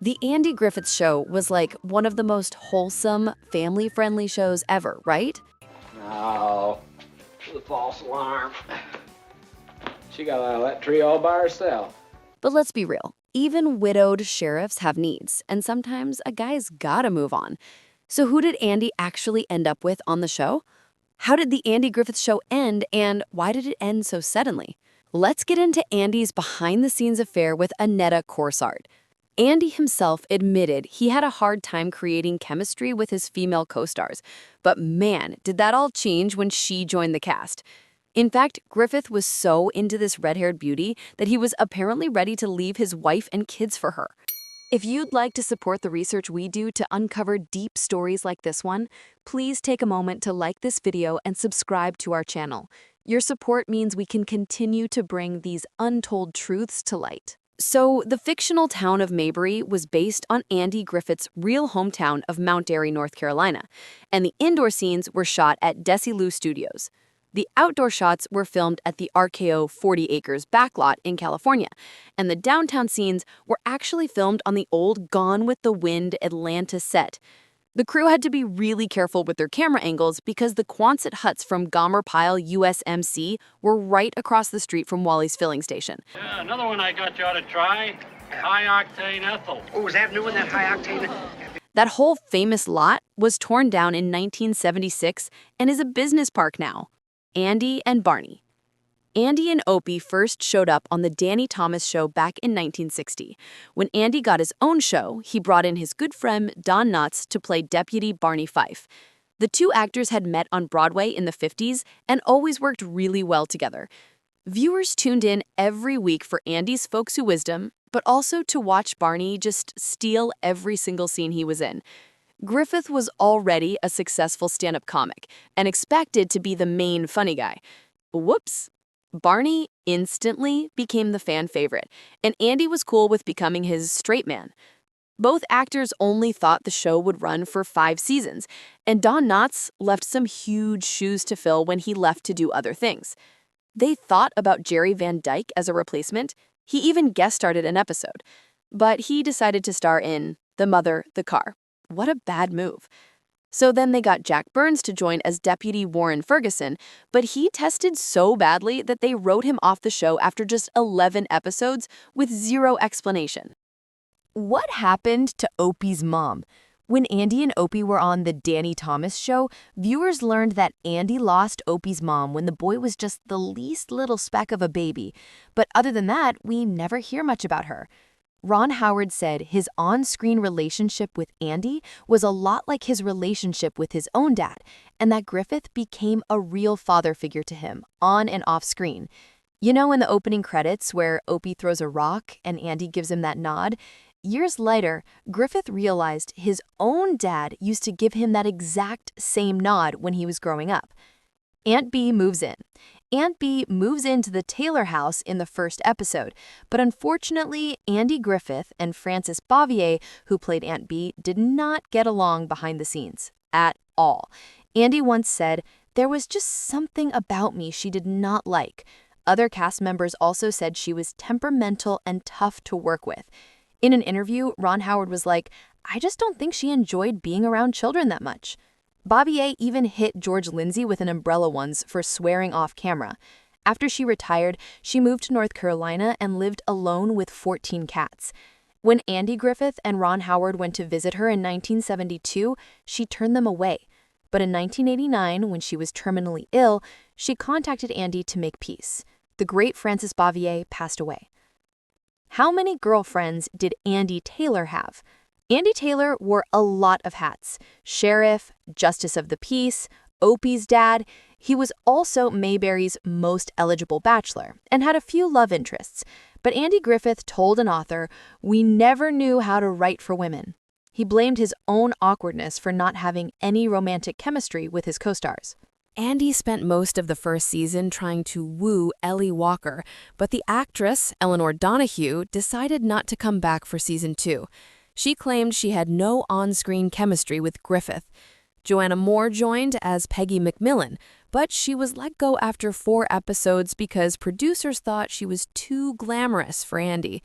The Andy Griffith Show was like one of the most wholesome, family-friendly shows ever, right? No, the false alarm. She got out of that tree all by herself. But let's be real. Even widowed sheriffs have needs, and sometimes a guy's gotta move on. So who did Andy actually end up with on the show? How did the Andy Griffith Show end, and why did it end so suddenly? Let's get into Andy's behind-the-scenes affair with Aneta Corsaut. Andy himself admitted he had a hard time creating chemistry with his female co-stars, but man, did that all change when she joined the cast. In fact, Griffith was so into this red-haired beauty that he was apparently ready to leave his wife and kids for her. If you'd like to support the research we do to uncover deep stories like this one, please take a moment to like this video and subscribe to our channel. Your support means we can continue to bring these untold truths to light. So, the fictional town of Mayberry was based on Andy Griffith's real hometown of Mount Airy, North Carolina, and the indoor scenes were shot at Desilu Studios. The outdoor shots were filmed at the RKO 40 Acres backlot in California, and the downtown scenes were actually filmed on the old Gone with the Wind Atlanta set. The crew had to be really careful with their camera angles because the Quonset huts from Gomer Pyle USMC were right across the street from Wally's filling station. Yeah, another one I got you ought to try. High-octane ethyl. Oh, is that new one, that high-octane? That whole famous lot was torn down in 1976 and is a business park now. Andy and Barney. Andy and Opie first showed up on the Danny Thomas Show back in 1960. When Andy got his own show, he brought in his good friend Don Knotts to play Deputy Barney Fife. The two actors had met on Broadway in the 50s and always worked really well together. Viewers tuned in every week for Andy's folksy wisdom, but also to watch Barney just steal every single scene he was in. Griffith was already a successful stand-up comic and expected to be the main funny guy. Whoops. Barney instantly became the fan favorite, and Andy was cool with becoming his straight man. Both actors only thought the show would run for 5 seasons, and Don Knotts left some huge shoes to fill when he left to do other things. They thought about Jerry Van Dyke as a replacement. He even guest starred an episode. But he decided to star in The Mother, the Car. What a bad move. So then they got Jack Burns to join as Deputy Warren Ferguson, but he tested so badly that they wrote him off the show after just 11 episodes with zero explanation. What happened to Opie's mom? When Andy and Opie were on the Danny Thomas Show, viewers learned that Andy lost Opie's mom when the boy was just the least little speck of a baby. But other than that, we never hear much about her. Ron Howard said his on-screen relationship with Andy was a lot like his relationship with his own dad, and that Griffith became a real father figure to him, on and off screen. You know, in the opening credits where Opie throws a rock and Andy gives him that nod? Years later, Griffith realized his own dad used to give him that exact same nod when he was growing up. Aunt Bee moves in. Aunt Bee moves into the Taylor house in the first episode, but unfortunately, Andy Griffith and Frances Bavier, who played Aunt Bee, did not get along behind the scenes at all. Andy once said, "There was just something about me she did not like." Other cast members also said she was temperamental and tough to work with. In an interview, Ron Howard was like, "I just don't think she enjoyed being around children that much." Bavier even hit George Lindsay with an umbrella once for swearing off camera. After she retired, she moved to North Carolina and lived alone with 14 cats. When Andy Griffith and Ron Howard went to visit her in 1972, she turned them away. But in 1989, when she was terminally ill, she contacted Andy to make peace. The great Frances Bavier passed away. How many girlfriends did Andy Taylor have? Andy Taylor wore a lot of hats. Sheriff, Justice of the Peace, Opie's dad. He was also Mayberry's most eligible bachelor and had a few love interests. But Andy Griffith told an author, "We never knew how to write for women." He blamed his own awkwardness for not having any romantic chemistry with his co-stars. Andy spent most of the first season trying to woo Ellie Walker, but the actress, Eleanor Donahue, decided not to come back for season 2. She claimed she had no on-screen chemistry with Griffith. Joanna Moore joined as Peggy McMillan, but she was let go after 4 episodes because producers thought she was too glamorous for Andy.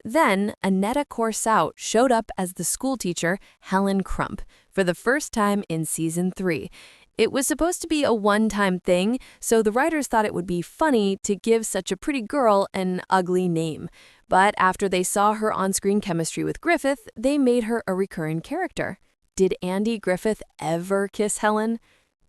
Then, Aneta Corsaut showed up as the schoolteacher, Helen Crump, for the first time in Season 3. It was supposed to be a one-time thing, so the writers thought it would be funny to give such a pretty girl an ugly name. But after they saw her on-screen chemistry with Griffith, they made her a recurring character. Did Andy Griffith ever kiss Helen?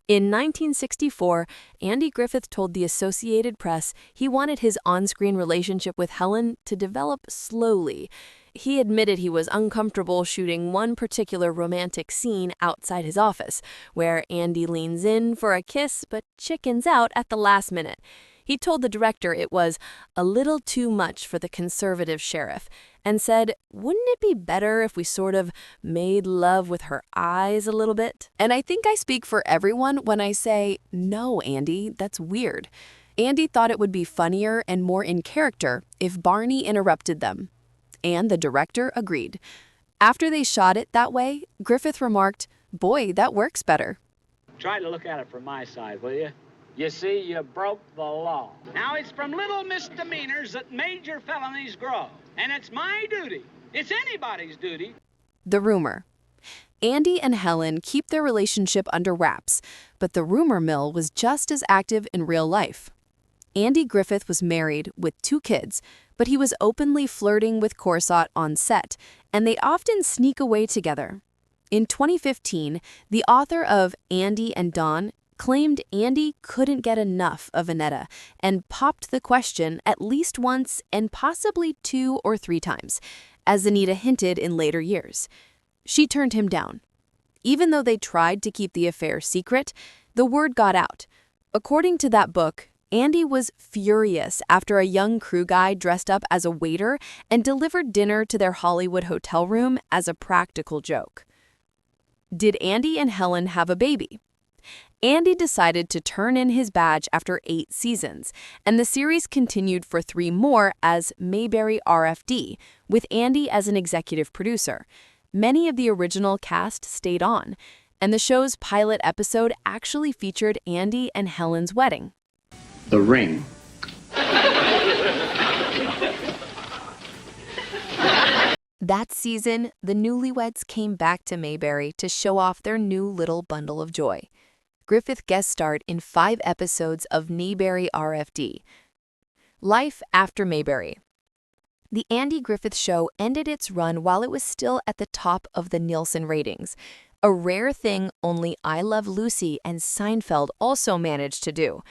In 1964, Andy Griffith told the Associated Press he wanted his on-screen relationship with Helen to develop slowly. He admitted he was uncomfortable shooting one particular romantic scene outside his office, where Andy leans in for a kiss but chickens out at the last minute. He told the director it was a little too much for the conservative sheriff and said, "Wouldn't it be better if we sort of made love with her eyes a little bit?" And I think I speak for everyone when I say, no, Andy, that's weird. Andy thought it would be funnier and more in character if Barney interrupted them. And the director agreed. After they shot it that way, Griffith remarked, "Boy, that works better." Try to look at it from my side, will you? You see, you broke the law. Now, it's from little misdemeanors that major felonies grow. And it's my duty. It's anybody's duty. The rumor. Andy and Helen keep their relationship under wraps, but the rumor mill was just as active in real life. Andy Griffith was married with 2 kids, but he was openly flirting with Corsaut on set, and they'd often sneak away together. In 2015, the author of Andy and Dawn claimed Andy couldn't get enough of Aneta and popped the question at least once and possibly 2 or 3 times, as Aneta hinted in later years. She turned him down. Even though they tried to keep the affair secret, the word got out. According to that book, Andy was furious after a young crew guy dressed up as a waiter and delivered dinner to their Hollywood hotel room as a practical joke. Did Andy and Helen have a baby? Andy decided to turn in his badge after 8 seasons, and the series continued for 3 more as Mayberry RFD, with Andy as an executive producer. Many of the original cast stayed on, and the show's pilot episode actually featured Andy and Helen's wedding. The ring. That season, the newlyweds came back to Mayberry to show off their new little bundle of joy. Griffith guest starred in 5 episodes of Mayberry RFD. Life after Mayberry. The Andy Griffith Show ended its run while it was still at the top of the Nielsen ratings, a rare thing only I Love Lucy and Seinfeld also managed to do.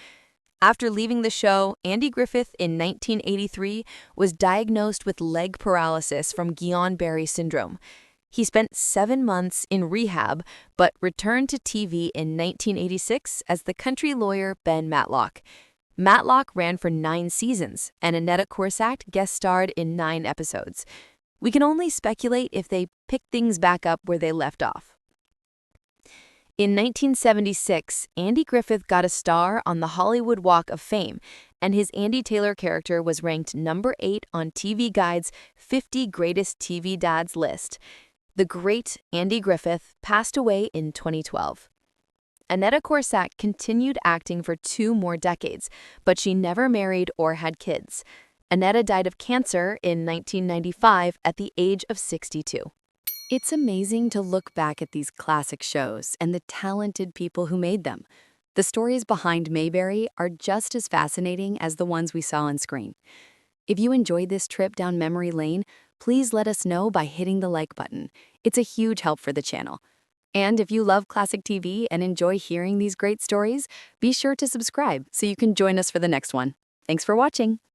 After leaving the show, Andy Griffith in 1983 was diagnosed with leg paralysis from Guillain-Barré syndrome. He spent 7 months in rehab, but returned to TV in 1986 as the country lawyer Ben Matlock. Matlock ran for 9 seasons, and Aneta Corsaut guest starred in 9 episodes. We can only speculate if they picked things back up where they left off. In 1976, Andy Griffith got a star on the Hollywood Walk of Fame, and his Andy Taylor character was ranked number 8 on TV Guide's 50 Greatest TV Dads list. The great Andy Griffith passed away in 2012. Aneta Corsaut continued acting for 2 more decades, but she never married or had kids. Aneta died of cancer in 1995 at the age of 62. It's amazing to look back at these classic shows and the talented people who made them. The stories behind Mayberry are just as fascinating as the ones we saw on screen. If you enjoyed this trip down memory lane, please let us know by hitting the like button. It's a huge help for the channel. And if you love classic TV and enjoy hearing these great stories, be sure to subscribe so you can join us for the next one. Thanks for watching.